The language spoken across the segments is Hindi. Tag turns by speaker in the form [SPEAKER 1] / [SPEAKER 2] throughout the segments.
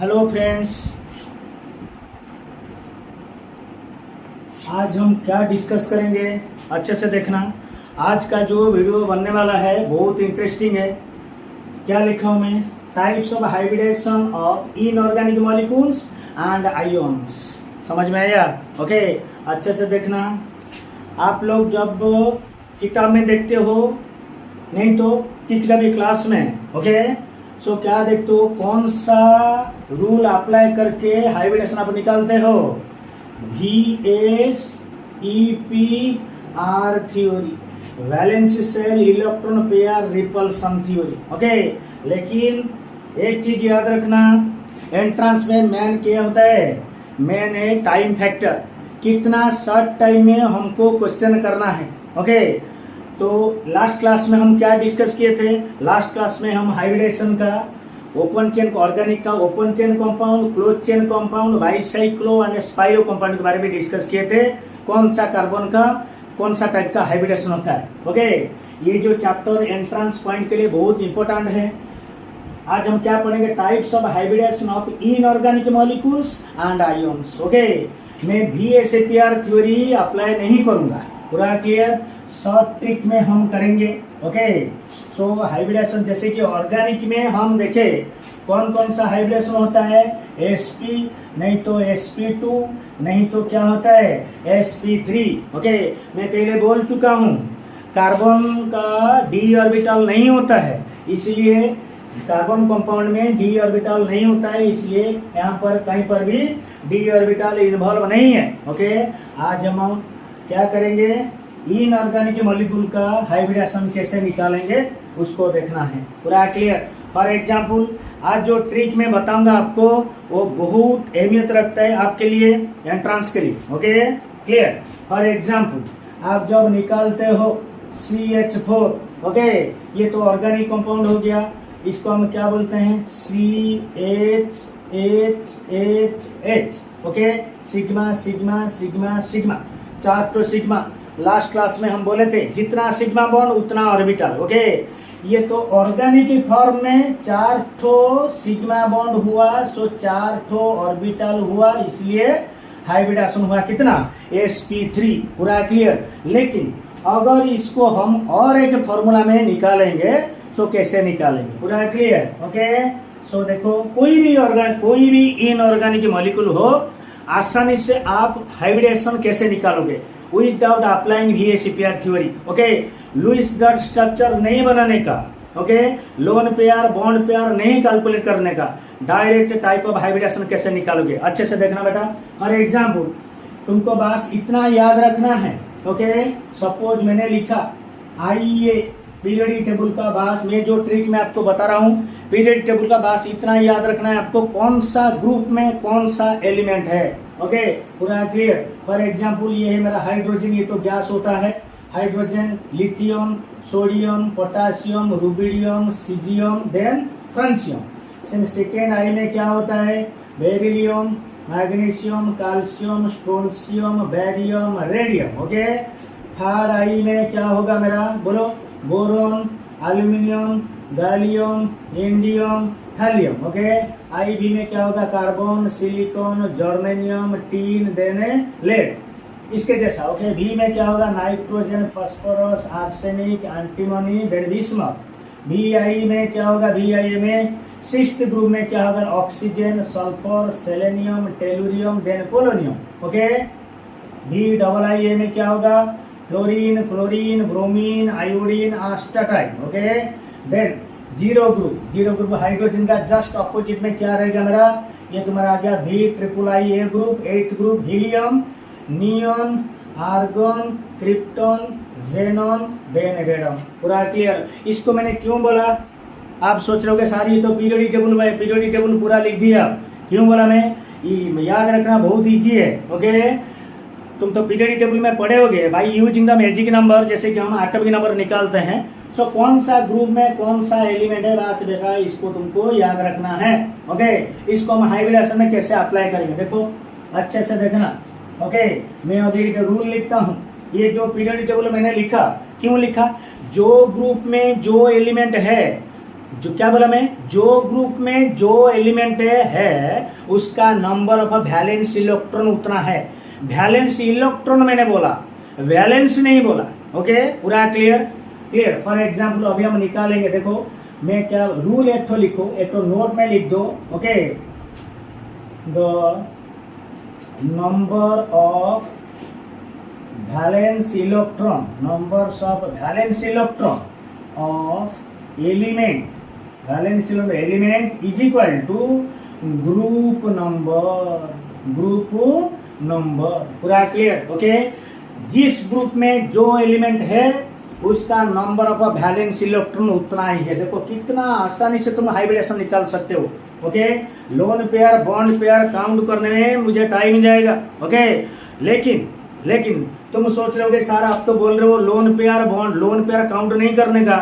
[SPEAKER 1] हेलो फ्रेंड्स, आज हम क्या डिस्कस करेंगे अच्छे से देखना। आज का जो वीडियो बनने वाला है बहुत इंटरेस्टिंग है। क्या लिखा हूं मैं? Types of hybridisation of inorganic molecules and ions. समझ में आया? ओके, अच्छे से देखना। आप लोग जब किताब में देखते हो, नहीं तो किसी का भी क्लास में, ओके, सो क्या देखते हो, कौन सा रूल अप्लाई करके हाइब्रिडेशन आप निकालते हो? VSEPR theory, valency cell electron pair repulsion theory. Okay, लेकिन एक चीज याद रखना, एंट्रेंस में मेन क्या होता है? मेन है टाइम फैक्टर, कितना शॉर्ट टाइम में हमको क्वेश्चन करना है। ओके, तो लास्ट क्लास में हम क्या डिस्कस किए थे? लास्ट क्लास में हम हाइब्रिडेशन का, ओपन चेन ऑर्गेनिक का open chain compound, close chain compound, bicyclo and spiro compound के बारे में डिस्कस किए थे। कौन सा कार्बन का कौन सा टाइप का हाइब्रिडेशन होता है। ओके, ये जो चैप्टर एंट्रेंस पॉइंट के लिए बहुत इंपॉर्टेंट है। आज हम क्या पढ़ेंगे? Types of hybridisation of inorganic molecules and ions. Okay, मैं VSEPR थ्योरी अप्लाई नहीं करूंगा, पूरा क्लियर? शॉर्ट ट्रिक में हम करेंगे। ओके, सो हाइब्रिडेशन जैसे कि ऑर्गेनिक में हम देखें कौन कौन सा हाइब्रिडेशन होता है। sp, नहीं तो sp2, नहीं तो क्या होता है sp3। ओके, मैं पहले बोल चुका हूं कार्बन का d ऑर्बिटल नहीं होता है, इसलिए कार्बन कंपाउंड में d ऑर्बिटल नहीं होता है, इसलिए यहाँ पर कहीं पर भी d ऑर्बिटल इन्वॉल्व नहीं है। ओके, आज हम क्या करेंगे? इनऑर्गेनिक मॉलिक्यूल का हाइब्रिडेशन कैसे निकालेंगे उसको देखना है, पूरा क्लियर? फॉर एग्जाम्पल, आज जो ट्रिक मैं बताऊंगा आपको वो बहुत अहमियत रखता है आपके लिए, एंट्रेंस के लिए। Okay, clear? फॉर एग्जाम्पल, आप जब निकालते हो CH4, ओके, ये तो ऑर्गेनिक कंपाउंड हो गया, इसको हम क्या बोलते हैं? CHHHH। Okay, sigma sigma sigma sigma, 4 तो सिग्मा। लास्ट क्लास में हम बोले थे जितना सिग्मा बॉन्ड उतना ऑर्बिटल। ओके, ये तो ऑर्गेनिक फॉर्म में 4 ठो सिग्मा बॉन्ड हुआ, सो 4 ठो ऑर्बिटल हुआ, इसलिए हाइब्रिडेशन हुआ कितना? sp3। पूरा क्लियर? लेकिन अगर इसको हम और एक फॉर्मूला में निकालेंगे सो कैसे निकालेंगे? पूरा क्लियर? ओके, सो देखो, कोई भी इनऑर्गेनिक मॉलिक्यूल हो, आसानी से आप हाइब्रिडेशन कैसे निकालोगे? Without applying VSEPR theory. Okay, Lewis dot structure नहीं बनाने का, okay, lone pair bond pair नहीं कैलकुलेट करने का, डायरेक्ट टाइप ऑफ हाइब्रिडेशन कैसे निकालोगे? अच्छे से देखना बेटा। फॉर एग्जाम्पल, तुमको बस इतना याद रखना है। ओके, सपोज मैंने लिखा IA पीरियडिक टेबल का बास, मैं जो ट्रिक में आपको बता रहा हूँ पीरियडिक टेबल का बास इतना याद रखना है आपको, कौन सा ग्रुप में कौन सा एलिमेंट है। ओके, पूरा क्लियर? फॉर एग्जाम्पल, ये है मेरा हाइड्रोजन, ये तो गैस होता है, hydrogen, lithium, sodium, potassium, rubidium, caesium, then francium. Second I में क्या होता है? Beryllium, magnesium, calcium, strontium, barium, radium. Okay, third I में क्या होगा मेरा? बोलो। Boron, aluminium, gallium, indium, thallium. Okay, I भी में क्या होगा? Carbon, silicon, germanium, tin, then lead, इसके जैसा। ओके, भी में क्या होगा? Nitrogen, phosphorus, arsenic, antimony, then bismuth. भी आई में क्या होगा? भी आई में सिक्स्थ ग्रुप में क्या होगा? Oxygen, sulphur, selenium, tellurium, then polonium. Okay, भी डबल आई में क्या होगा? Fluorine, chlorine, bromine, iodine, astatine. Okay, then zero group hydrogen का जस्ट अपोजिट में क्या रहेगा मेरा? ये तुम्हारा आ गया VIII group, 8th group, helium, neon, argon, krypton, xenon, then radon. पूरा क्लियर? इसको मैंने क्यों बोला? आप सोच रहे हो सारी तो पीरियडिक टेबल में, पीरियडिक टेबल पूरा लिख दिया। क्यों बोला मैं? याद रखना बहुत इजी है। ओके, तुम तो पीरियडिक टेबल में पढ़े होगे भाई, यूजिंग द मैजिक नंबर, जैसे कि हम एटॉमिक नंबर निकालते हैं। सो कौन सा ग्रुप में कौन सा एलिमेंट है, बस वैसा इसको तुमको याद रखना है। ओके, इसको हम हाइब्रिडेशन में कैसे अप्लाई करेंगे देखो, अच्छे से देखना। ओके, मैं अभी एक रूल लिखता हूँ। ये जो पीरियडिक टेबल मैंने लिखा, क्यों लिखा? जो ग्रुप में जो एलिमेंट है जो क्या बोला मैं, जो ग्रुप में जो एलिमेंट है उसका नंबर ऑफ वैलेंस इलेक्ट्रॉन उतना है। वैलेंस इलेक्ट्रॉन मैंने बोला, वैलेंस नहीं बोला। ओके, पूरा क्लियर? क्लियर। फॉर एग्जाम्पल अभी हम निकालेंगे, देखो मैं क्या रूल एक तो लिखो, एक तो नोट में लिख दो। Okay, the number of valence electron, numbers of valence electron of element, valence element is equal to group number. पूरा क्लियर? ओके, जिस ग्रुप में जो एलिमेंट है उसका नंबर ऑफ वैलेंस इलेक्ट्रॉन उतना ही है। देखो कितना आसानी से तुम हाइब्रिडेशन निकाल सकते हो। Okay, lone pair bond pair count करने में मुझे टाइम जाएगा। ओके, लेकिन तुम सोच रहे हो सर आप तो बोल रहे हो loan pair bond, lone pair count नहीं करने का,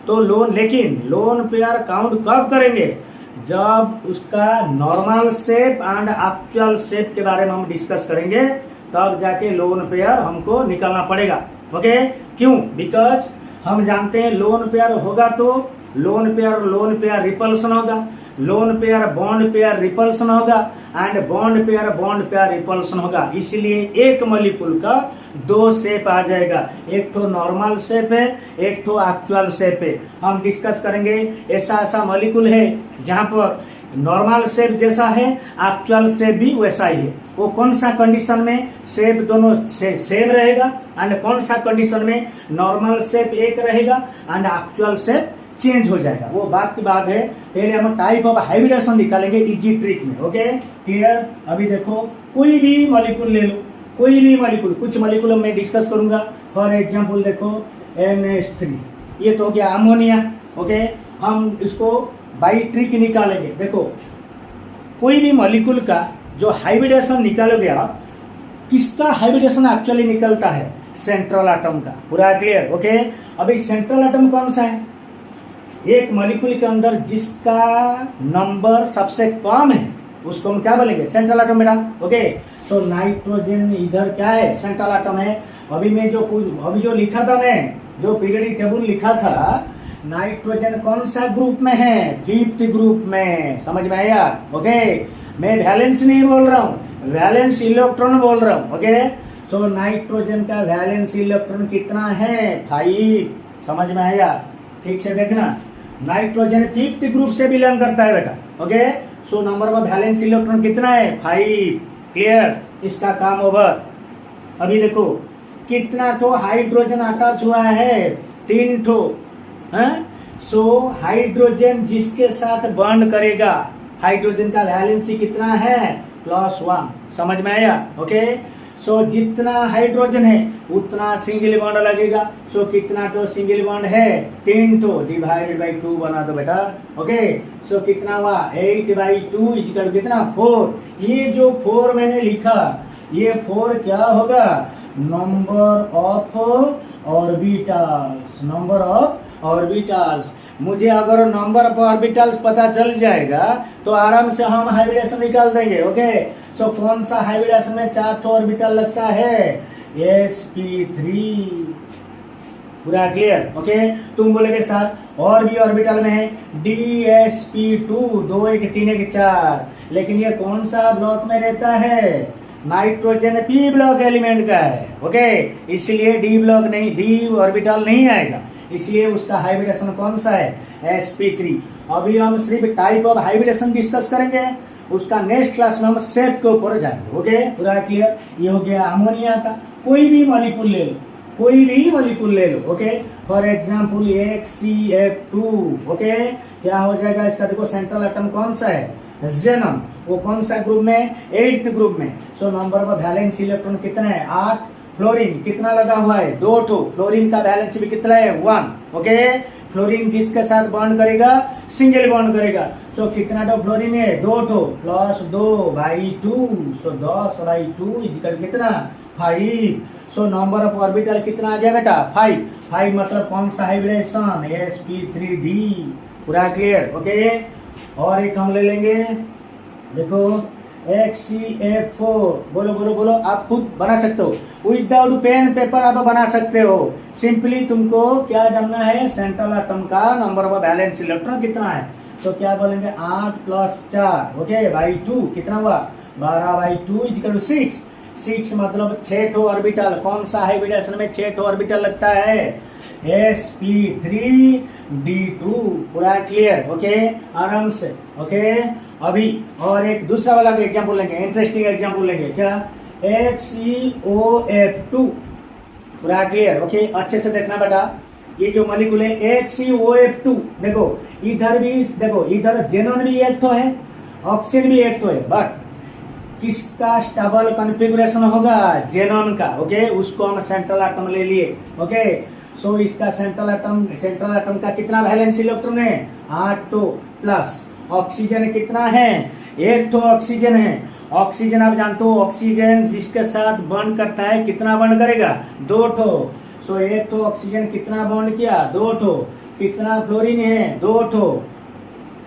[SPEAKER 1] तो लेकिन लोन पेयर काउंट कब करेंगे? जब उसका normal shape and actual shape के बारे में हम डिस्कस करेंगे, तब जाके लोन पेयर हमको निकालना पड़ेगा। ओके, क्यों? बिकॉज हम जानते हैं लोन पेयर होगा तो लोन पेयर रिपल्सन होगा, लोन पेयर बॉन्ड रिपल्सन होगा एंड बॉन्ड पेयर रिपल्सन होगा। इसलिए एक मॉलिक्यूल का दो शेप आ जाएगा, एक तो नॉर्मल शेप है, एक तो एक्चुअल शेप है। हम डिस्कस करेंगे ऐसा मॉलिक्यूल है जहां पर नॉर्मल शेप जैसा है, एक्चुअल शेप भी वैसा ही है। वो कौन सा कंडीशन में शेप दोनों सेम रहेगा एंड कौन सा कंडीशन में नॉर्मल शेप एक रहेगा एंड एक्चुअल शेप चेंज हो जाएगा, वो बात की बात है। पहले हम टाइप ऑफ हाइब्रिडेशन निकालेंगे इजी ट्रिक में। Okay, clear? अभी देखो कोई भी मॉलिक्यूल ले लो, कोई भी मॉलिक्यूल, कुछ मॉलिक्यूल मैं डिस्कस करूंगा। फॉर एग्जांपल देखो NH3, ये तो हो गया अमोनिया। ओके, हम इसको बाई ट्रिक निकालेंगे। देखो कोई भी मॉलिक्यूल का जो हाइब्रिडेशन निकालोगे आप, किसका हाइब्रिडेशन एक्चुअली निकलता है? सेंट्रल एटम का। पूरा क्लियर? ओके, अभी सेंट्रल एटम कौन सा है? एक मॉलिक्यूल के अंदर जिसका नंबर सबसे कम है उसको हम क्या बोलेंगे? सेंट्रल एटम बेटा। ओके, सो नाइट्रोजन इधर क्या है? सेंट्रल एटम है। अभी जो लिखा था, मैं जो पीरियडिक टेबल लिखा था, नाइट्रोजन कौन सा ग्रुप में है? 5th ग्रुप में। समझ में आया? ओके, मैं वैलेंस नहीं बोल रहा हूँ, वैलेंस इलेक्ट्रॉन बोल रहा हूँ। ओके, सो नाइट्रोजन का वैलेंस इलेक्ट्रॉन कितना है? 5। समझ में आया? ठीक से देखना, नाइट्रोजन 5th ग्रुप से बिलोंग करता है बेटा। Okay, so number of valence electron कितना है? 5। क्लियर? इसका काम ओवर। अभी देखो कितना ठो हाइड्रोजन अटैच हुआ है? 3 ठो। सो हाइड्रोजन जिसके साथ बॉन्ड करेगा, हाइड्रोजन का वैलेंसी कितना है? +1। समझ में आया? ओके, सो जितना हाइड्रोजन है उतना सिंगल बॉन्ड लगेगा। सो कितना तो सिंगल बॉन्ड है? 3 तो डिवाइडेड बाई 2 बना दो बेटा। ओके, सो कितना हुआ? 8/2 इक्वल कितना? 4। ये जो 4 मैंने लिखा, ये 4 क्या होगा? Number of orbitals. Number of orbitals. मुझे अगर नंबर ऑफ ऑर्बिटल्स पता चल जाएगा तो आराम से हम हाइब्रिडेशन निकाल देंगे। ओके, सो कौन सा हाइब्रिडेशन में 4 तो ऑर्बिटल लगता है? sp3। पूरा क्लियर? ओके, तुम बोलेगे सर और भी ऑर्बिटल में है dsp2, 2 1 3 1 4, लेकिन ये कौन सा ब्लॉक में रहता है? नाइट्रोजन p ब्लॉक एलिमेंट का है। ओके, इसलिए d ब्लॉक नहीं, d ऑर्बिटल नहीं आएगा, इसलिए उसका हाइब्रिडेशन कौन सा है? sp3। अभी हम सिर्फ टाइप ऑफ हाइब्रिडेशन डिस्कस करेंगे, उसका नेक्स्ट क्लास में हम शेप के ऊपर जाएंगे। ओके, पूरा क्लियर? ये हो गया अमोनिया का। कोई भी मॉलिक्यूल ले लो, कोई भी मॉलिक्यूल ले लो। Okay, for example HCF2। Okay, क्या हो जाएगा इसका? देखो सेंट्रल एटम कौन सा है? जेनन। वो कौन सा ग्रुप में? 8th ग्रुप में। So number of valence electron कितना है? 8। फ्लोरीन कितना लगा हुआ है? 2 ठो। फ्लोरीन का वैलेंस भी कितना है? 1। ओके, फ्लोरीन जिसके साथ बॉन्ड करेगा सिंगल बॉन्ड करेगा। सो कितना ठो फ्लोरीन है? 2 ठो। +2/2, सो 10/2 इक्वल कितना? 5। सो नंबर ऑफ ऑर्बिटल कितना आ गया बेटा? 5 मतलब कौन सा हाइब्रिडेशन? sp3d। पूरा क्लियर? ओके, और एक हम ले लेंगे, देखो HCl4। बोलो बोलो बोलो, आप खुद बना सकते हो विदाउट पेन पेपर, आप बना सकते हो। सिंपली तुमको क्या जानना है, सेंट्रल एटम का नंबर ऑफ वैलेंस इलेक्ट्रॉन कितना है। तो क्या बोलेंगे 8 + 4 ओके बाई 2 कितना हुआ 12/2 = 6। 6 मतलब 6 ठो ऑर्बिटल। कौन सा हाइब्रिडेशन में 6 ठो ऑर्बिटल लगता है, sp3d2। पूरा क्लियर, ओके आराम से, ओके। अभी और एक दूसरा वाला एग्जांपल लेंगे, इंटरेस्टिंग एग्जांपल लेंगे, क्या HCOF2। पूरा क्लियर, ओके। अच्छे से देखना बेटा, ये जो मॉलिक्यूल है HCOF2, देखो इधर भी, देखो इधर जेनॉन भी एक तो है, ऑक्सीजन भी एक तो है, बट किसका स्टेबल कॉन्फ़िगरेशन होगा, जेनॉन का, ओके। उसको हम सेंट्रल एटम ले लिए, ओके। सो इसका सेंट्रल एटम का कितना वैलेंस इलेक्ट्रॉन है 8 ठो, प्लस ऑक्सीजन कितना है 1 ठो ऑक्सीजन है। ऑक्सीजन आप जानते हो, ऑक्सीजन जिसके साथ बॉन्ड करता है कितना बॉन्ड करेगा 2 ठो। सो 1 ठो ऑक्सीजन कितना बॉन्ड किया 2 ठो। कितना फ्लोरीन है 2 ठो।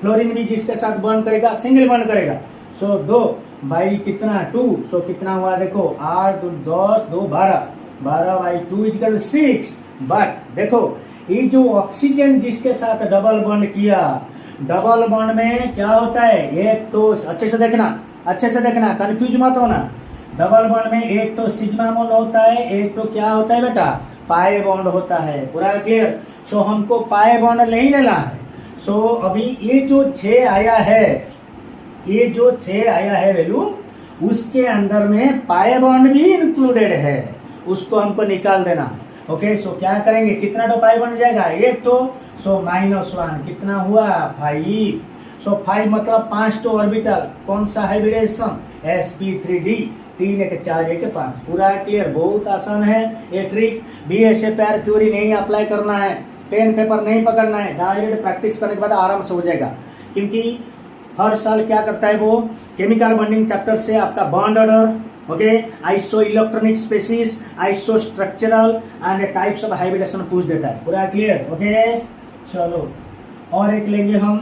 [SPEAKER 1] फ्लोरीन भी जिसके साथ बॉन्ड करेगा सिंगल बॉन्ड करेगा। सो 2 बाई कितना 2। सो कितना हुआ देखो 8 10 2 12 12/2 = 6। बट देखो ये जो ऑक्सीजन जिसके साथ डबल बॉन्ड किया, डबल बॉन्ड में क्या होता है, एक तो अच्छे से देखना, अच्छे से देखना, कंफ्यूज मत होना। डबल बॉन्ड में एक तो सिग्मा बॉन्ड होता है, एक तो क्या होता है बेटा पाई बॉन्ड होता है। पूरा क्लियर। सो हमको पाई बॉन्ड नहीं लेना है। सो अभी ये जो 6 आया है, ये जो 6 आया है वैल्यू, उसके अंदर में पाई बॉन्ड भी इंक्लूडेड है, उसको हमको निकाल देना। ओके सो क्या करेंगे, कितना तो पाई बन जाएगा एक तो। सो -1 कितना हुआ 5। सो 5 मतलब 5 तो ऑर्बिटल। कौन सा हाइब्रिडेशन sp3d 3 1 4 1 5। पूरा क्लियर, बहुत आसान है ये ट्रिक। भी ऐसे पैर थ्योरी नहीं अप्लाई करना है, पेन पेपर नहीं पकड़ना है, डायरेक्ट प्रैक्टिस करने के बाद आराम से हो जाएगा। क्योंकि हर साल क्या करता है वो, केमिकल बॉन्डिंग चैप्टर से आपका bond order, okay, isoelectronic species, isostructural and types of hybridisation पूछ देता है। पूरा क्लियर, ओके। चलो और एक लेंगे हम,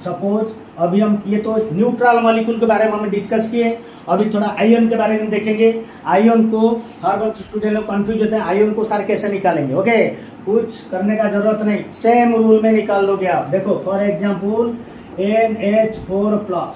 [SPEAKER 1] सपोज अभी हम ये तो न्यूट्रल मॉलिक्यूल के बारे में हम डिस्कस किए, अभी थोड़ा आयन के बारे में देखेंगे। आयन को हर वक्त स्टूडेंट लोग कंफ्यूज होते हैं, आयन को सर कैसे निकालेंगे, ओके। कुछ करने का जरूरत नहीं, सेम रूल में निकाल लोगे आप। देखो फॉर एग्जांपल NH4+,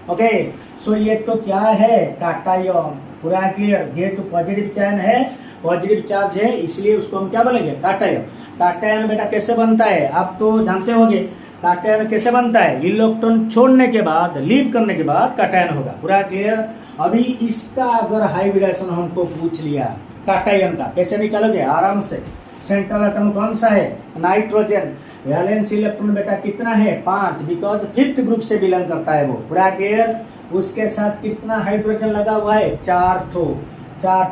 [SPEAKER 1] ओके। सो ये तो क्या है काटायन। पूरा क्लियर, ये तो पॉजिटिव चार्ज है, पॉजिटिव चार्ज है, इसलिए उसको हम क्या बोलेंगे काटायन। काटायन बेटा कैसे बनता है आप तो जानते होंगे, काटायन कैसे बनता है, इलेक्ट्रॉन छोड़ने के बाद, लीव करने के बाद काटायन होगा। पूरा क्लियर। अभी इसका अगर हाइब्रिडेशन हमको पूछ लिया काटायन का, कैसे निकालोगे आराम से। सेंट्रल एटम कौन सा है नाइट्रोजन, वैलेंस इलेक्ट्रॉन बेटा कितना है 5, बिकॉज 5th ग्रुप से बिलोंग करता है वो। पूरा क्लियर। उसके साथ कितना हाइड्रोजन लगा हुआ है 4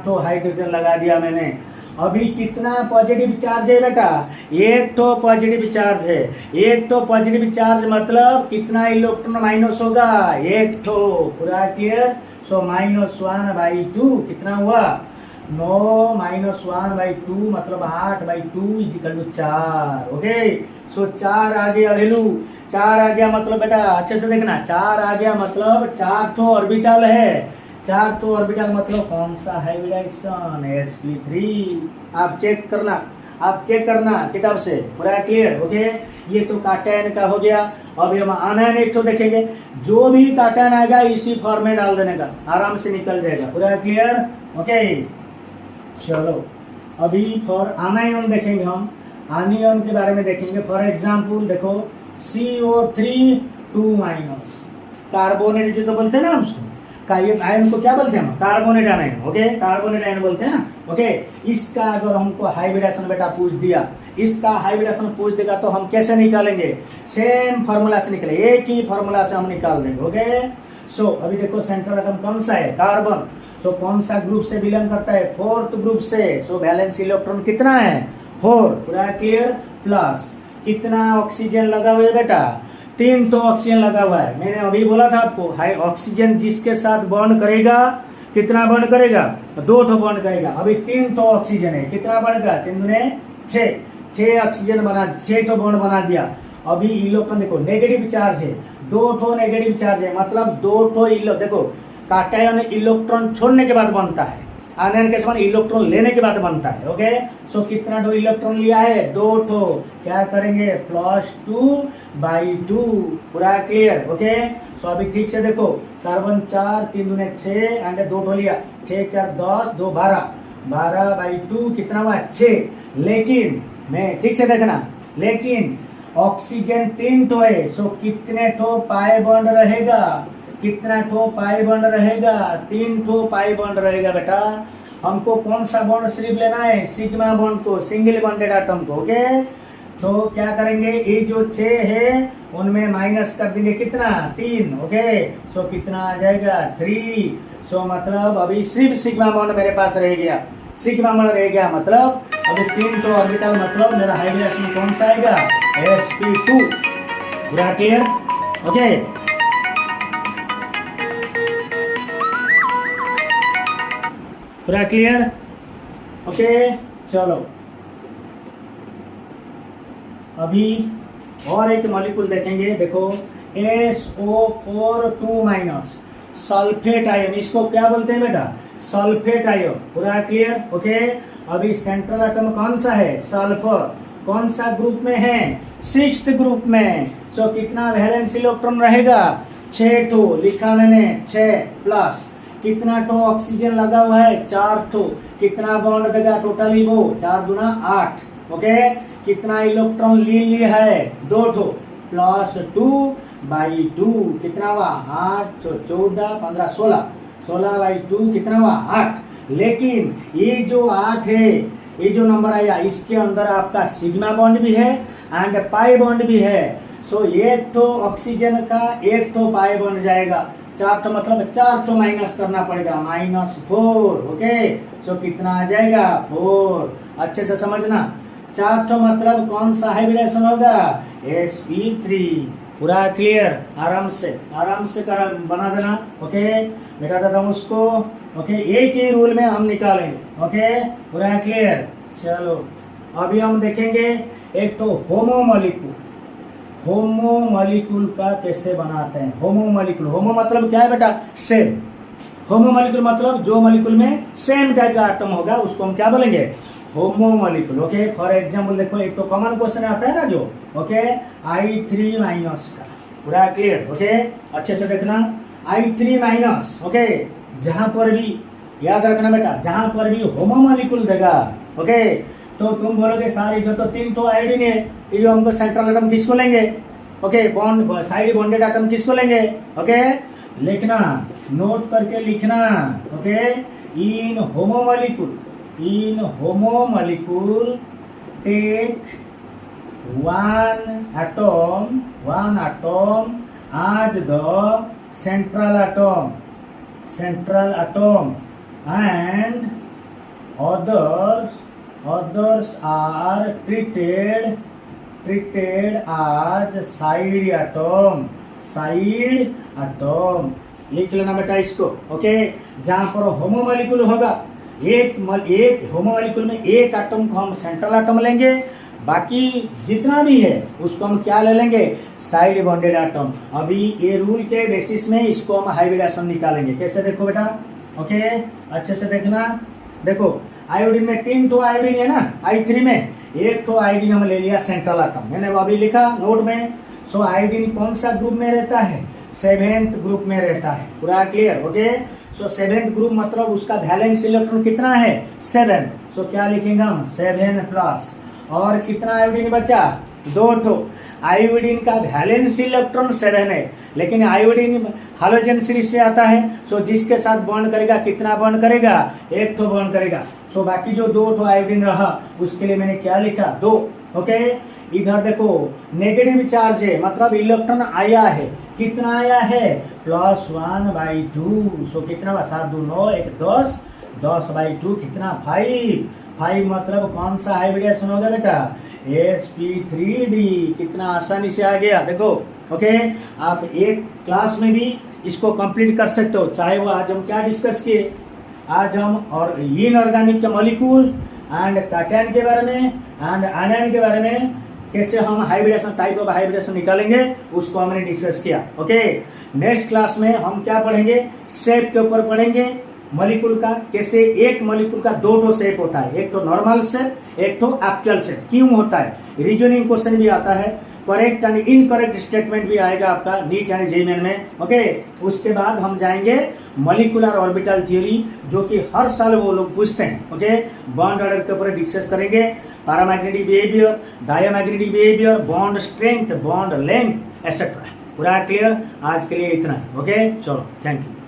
[SPEAKER 1] ठो हाइड्रोजन लगा दिया मैंने। अभी कितना पॉजिटिव चार्ज है बेटा 1 ठो पॉजिटिव चार्ज है। 1 ठो पॉजिटिव चार्ज मतलब कितना इलेक्ट्रॉन माइनस होगा 1 ठो। पूरा क्लियर। सो -1/2 कितना हुआ 9 -1/2 मतलब 8/2 = 4। ओके सो 4 आ गया वैल्यू, 4 आ गया मतलब बेटा अच्छे से देखना, 4 आ गया मतलब 4 ठो ऑर्बिटल है। 4 ठो ऑर्बिटल मतलब कौन सा हाइब्रिडेशन sp3। आप चेक करना, आप चेक करना किताब से। पूरा क्लियर, ओके। ये तो काटायन का हो गया। अभी हम आनायन एक तो देखेंगे, जो भी काटायन आएगा इसी फॉर्म में डाल देने का, आराम से निकल जाएगा। पूरा क्लियर, ओके। चलो अभी फॉर आनायन देखेंगे हम, आनियन के बारे में देखेंगे। फॉर एग्जाम्पल देखो CO3 कार्बोनेट जो तो बोलते हैं ना उसको, आयन को क्या बोलते हैं हम carbonate ion, okay, carbonate ion बोलते हैं ना, ओके। इसका अगर हमको हाइब्रिडेशन बेटा पूछ दिया, इसका हाइब्रिडेशन पूछ देगा तो हम कैसे निकालेंगे, सेम फॉर्मूला से निकले, एक ही फॉर्मूला से हम निकाल देंगे, ओके। सो अभी देखो सेंट्रल एटम कौन सा है कार्बन। सो कौन सा ग्रुप से बिलोंग करता है 4th ग्रुप से। सो वैलेंस इलेक्ट्रॉन कितना है 4। पूरा क्लियर। प्लस कितना ऑक्सीजन लगा हुआ है बेटा 3 तो ऑक्सीजन लगा हुआ है। मैंने अभी बोला था आपको, हाई ऑक्सीजन जिसके साथ बॉन्ड करेगा कितना बॉन्ड करेगा 2 तो बॉन्ड करेगा। अभी 3 तो ऑक्सीजन है, कितना बनेगा 3 दूने 6 ऑक्सीजन बना, 6 तो बॉन्ड बना दिया। अभी इलेक्ट्रॉन देखो नेगेटिव चार्ज है, दो ठो नेगेटिव चार्ज है, मतलब दो ठो देखो कैटायन इलेक्ट्रॉन छोड़ने के बाद बनता है, आयन के समान इलेक्ट्रॉन लेने के बाद बनता है। ओके, सो कितना ठो इलेक्ट्रॉन लिया है? दो ठो। क्या करेंगे? +2/2। पूरा क्लियर? ओके, सो अभी ठीक से देखो, कार्बन 4, 3 दूने 6 एंड दो ठो लिया, 6 4 10, 2 12, 12/2 कितना हुआ? 6। लेकिन मैं ठीक से देखना, लेकिन ऑक्सीजन 3 ठो है, सो कितने ठो पाई बॉन्ड रहेगा? कितना ठो पाई बॉन्ड रहेगा? 3 ठो पाई बॉन्ड रहेगा बेटा। हमको कौन सा बॉन्ड सिर्फ लेना है? सिग्मा बॉन्ड को, सिंगल बॉन्डेड एटम को। ओके, तो क्या करेंगे? ये जो 6 है उनमें माइनस कर देंगे कितना? 3। ओके, सो कितना आ जाएगा? 3। सो मतलब अभी सिर्फ सिग्मा बॉन्ड मेरे पास रह गया, सिग्मा बॉन्ड रह गया, मतलब अभी 3 ठो ऑर्बिटल, मतलब मेरा हाइड्रोजन कौन सा आएगा? sp2। पूरा क्लियर? ओके, पूरा क्लियर? ओके, चलो अभी और एक मॉलिक्यूल देखेंगे। देखो SO4 सल्फेट आयन, इसको क्या बोलते हैं बेटा? Sulphate ion. पूरा क्लियर? ओके, अभी सेंट्रल एटम कौन सा है? सल्फर। कौन सा ग्रुप में है? 6th ग्रुप में। सो कितना वैलेंस इलेक्ट्रॉन रहेगा? 6 ठो। लिखा मैंने 6 प्लस कितना ठो ऑक्सीजन लगा हुआ है? 4 ठो। कितना बॉन्ड देगा टोटली? वो 4 दूना 8। ओके, कितना इलेक्ट्रॉन लिया है? 2 ठो, +2/2 कितना हुआ? 8 14 15 16, 16/2 कितना हुआ? 8। लेकिन ये जो 8 है, ये जो नंबर आया, इसके अंदर आपका सिग्मा बॉन्ड भी है एंड पाई बॉन्ड भी है। सो एक ठो ऑक्सीजन का एक ठो पाई बॉन्ड जाएगा, 4 ठो, मतलब 4 ठो माइनस करना पड़ेगा, -4। ओके, सो कितना आ जाएगा? 4। अच्छे से समझना, 4 ठो मतलब कौन सा हाइब्रिडेशन होगा? sp3। पूरा क्लियर? आराम से कर बना देना। ओके, बेटा देता हूँ उसको। ओके, एक ही रूल में हम निकालेंगे। ओके, पूरा क्लियर? चलो अभी हम देखेंगे एक तो होमो मॉलिक्यूल का कैसे बनाते हैं। होमो मतलब क्या है बेटा? सेम। होमो मॉलिक्यूल मतलब जो मॉलिक्यूल में सेम टाइप का एटम होगा उसको हम क्या बोलेंगे? होमो मॉलिक्यूल। ओके, फॉर एग्जांपल देखो, एक तो कॉमन क्वेश्चन आता है ना जो, ओके, I3- का। पूरा क्लियर? ओके, अच्छे से देखना, I3-। ओके, जहां पर भी याद रखना बेटा, जहां पर भी होमो मॉलिक्यूल देगा, ओके, तो तुम बोलोगे सर इधर तो 3 ठो आयोडीन है, ये हमको सेंट्रल एटम किसको लेंगे? Okay, bond side bonded atom किसको लेंगे? ओके, लिखना, नोट करके लिखना। Okay, in homo molecule take one atom as the central atom and others are treated as side atom। लिख लेना बेटा इसको। ओके, जहां पर होमो मॉलिक्यूल होगा, एक होमो मॉलिक्यूल में एक एटम को हम सेंट्रल एटम लेंगे, बाकी जितना भी है उसको हम क्या ले लेंगे? Side bonded atom. अभी ये रूल के बेसिस में इसको हम हाइब्रिडेशन निकालेंगे। कैसे? देखो बेटा, ओके, अच्छे से देखना। देखो, आयोडीन में 3 ठो आयोडीन है ना, I3 में एक ठो आयोडीन हम ले लिया सेंट्रल एटम, मैंने वो अभी लिखा नोट में। सो आयोडीन कौन सा ग्रुप में रहता है? 7th ग्रुप में रहता है। पूरा क्लियर? ओके, सो 7th ग्रुप मतलब उसका वैलेंस इलेक्ट्रॉन कितना है? 7। सो क्या लिखेंगे हम? 7+। और कितना आयोडीन बचा? 2 ठो। आयोडीन का वैलेंस इलेक्ट्रॉन 7 है, लेकिन आयोडीन हाइड्रोजन सीरीज से आता है। सो जिसके साथ बॉन्ड करेगा, कितना बॉन्ड करेगा? 1 ठो बॉन्ड करेगा। सो बाकी जो 2 ठो आयोडीन रहा उसके लिए मैंने क्या लिखा? 2। ओके, इधर देखो नेगेटिव चार्ज है, मतलब इलेक्ट्रॉन आया है, कितना आया है? +1/2। सो कितना? 7 2 9 1 10, 10/2 कितना? 5 मतलब कौन सा हाइब्रिडेशन होगा बेटा? sp3d। कितना आसानी से आ गया, देखो। ओके, आप एक क्लास में भी इसको कंप्लीट कर सकते हो। चाहे वो आज हम क्या डिस्कस किए, आज हम और इनऑर्गेनिक के मॉलिक्यूल एंड कैटायन के बारे में एंड आयन के बारे में कैसे हम हाइब्रिडेशन, टाइप ऑफ हाइब्रिडेशन निकालेंगे, उसको हमने डिस्कस किया। ओके, नेक्स्ट क्लास में हम क्या पढ़ेंगे, शेप के ऊपर पढ़ेंगे, मॉलिक्यूल का, कैसे एक मॉलिक्यूल का दो ठो शेप होता है, एक तो नॉर्मल शेप, एक तो एक्चुअल शेप, क्यों होता है, रीजनिंग क्वेश्चन भी आता है, करेक्ट एंड इनकरेक्ट स्टेटमेंट भी आएगा आपका नीट एंड जेईई में। ओके, उसके बाद हम जाएंगे मॉलिक्यूलर ऑर्बिटल थ्योरी, जो कि हर साल वो लोग पूछते हैं। ओके, बॉन्ड ऑर्डर के ऊपर डिस्कस करेंगे, paramagnetic behaviour, diamagnetic behaviour, bond strength, bond length etcetera. पूरा क्लियर, आज के लिए इतना। ओके, चलो, थैंक यू।